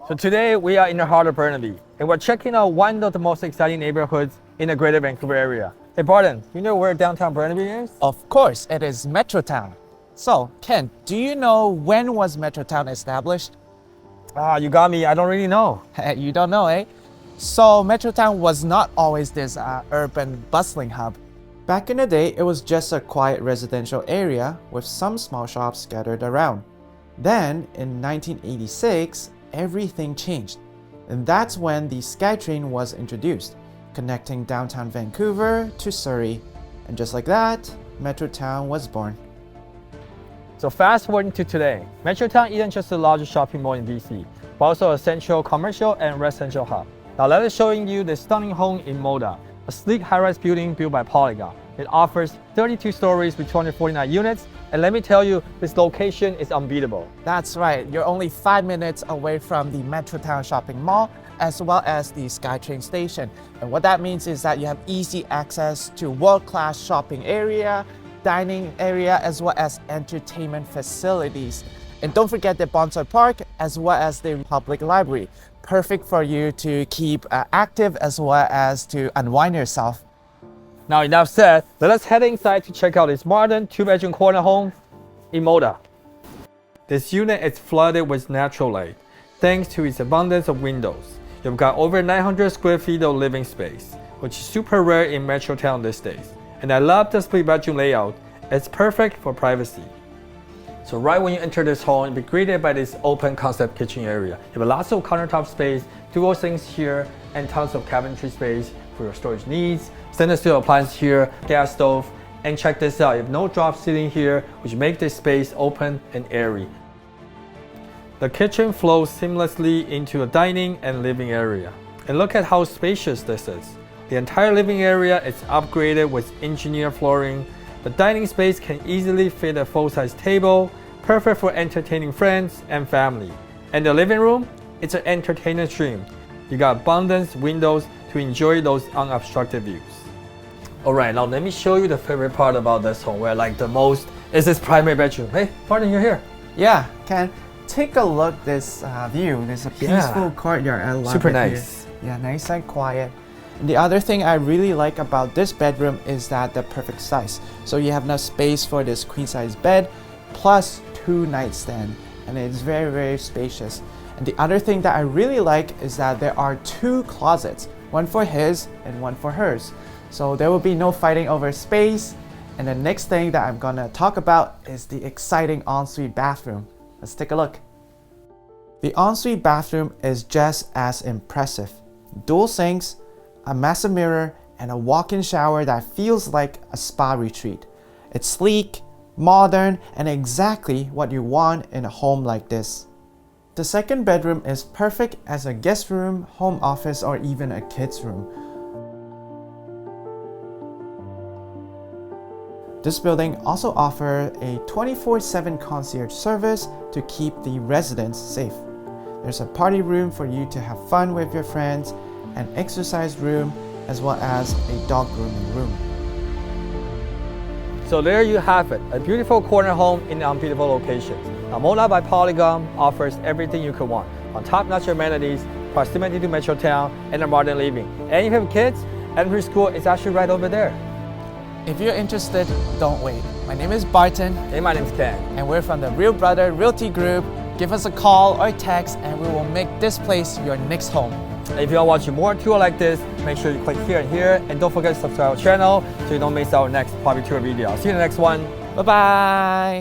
So today we are in the heart of Burnaby, and we're checking out one of the most exciting neighborhoods in the greater Vancouver area. Hey Barton, you know where downtown Burnaby is? Of course, it is Metrotown. So, Ken, do you know when was Metrotown established? You got me, I don't really know. You don't know, eh? So, Metrotown was not always this urban, bustling hub. Back in the day, it was just a quiet residential area with some small shops scattered around. Then, in 1986, everything changed. And that's when the SkyTrain was introduced, connecting downtown Vancouver to Surrey. And just like that, Metrotown was born. So fast forwarding to today, Metrotown isn't just the largest shopping mall in BC, but also a central commercial and residential hub. Now let us showing you the stunning home in Moda, a sleek high-rise building built by Polygon. It offers 32 stories with 249 units, and let me tell you, this location is unbeatable. That's right, you're only 5 minutes away from the Metrotown shopping mall, as well as the SkyTrain station. And what that means is that you have easy access to world-class shopping area, dining area, as well as entertainment facilities. And don't forget the Bonsai Park, as well as the public library. Perfect for you to keep active, as well as to unwind yourself. Now enough said, let us head inside to check out this modern 2-bedroom corner home in Moda. This unit is flooded with natural light, thanks to its abundance of windows. You've got over 900 square feet of living space, which is super rare in Metrotown these days. And I love the split bedroom layout, it's perfect for privacy. So right when you enter this home, you'll be greeted by this open concept kitchen area. You have lots of countertop space, dual sinks here, and tons of cabinetry space for your storage needs. Stainless steel appliance here, gas stove, and check this out, you have no drop ceiling here, which makes this space open and airy. The kitchen flows seamlessly into a dining and living area. And look at how spacious this is. The entire living area is upgraded with engineered flooring. The dining space can easily fit a full-size table, perfect for entertaining friends and family. And the living room, it's an entertainment dream. You got abundant windows to enjoy those unobstructed views. Alright, now let me show you the favorite part about this home, where I like the most is this primary bedroom. Hey, partner, you're here. Yeah, Ken, take a look at this view. There's a peaceful courtyard. I love Super it nice. Here. Yeah, nice and quiet. And the other thing I really like about this bedroom is that the perfect size. So you have enough space for this queen size bed, plus 2 nightstands, and it's very, very spacious. And the other thing that I really like is that there are 2 closets, one for his and one for hers. So there will be no fighting over space. And the next thing that I'm gonna talk about is the exciting ensuite bathroom. Let's take a look. The ensuite bathroom is just as impressive. Dual sinks, a massive mirror, and a walk-in shower that feels like a spa retreat. It's sleek, modern, and exactly what you want in a home like this. The second bedroom is perfect as a guest room, home office, or even a kid's room. This building also offers a 24/7 concierge service to keep the residents safe. There's a party room for you to have fun with your friends, an exercise room, as well as a dog grooming room. So there you have it, a beautiful corner home in an unbeatable location. Now Moda by Polygon offers everything you could want, on top-notch amenities, proximity to Metrotown, and a modern living. And if you have kids, elementary school is actually right over there. If you're interested, don't wait. My name is Barton. Hey, my name's Ken. And we're from the Real Brother Realty Group. Give us a call or text and we will make this place your next home. And if you want to watch more tour like this, make sure you click here and here. And don't forget to subscribe to our channel so you don't miss our next property tour video. I'll see you in the next one. Bye-bye.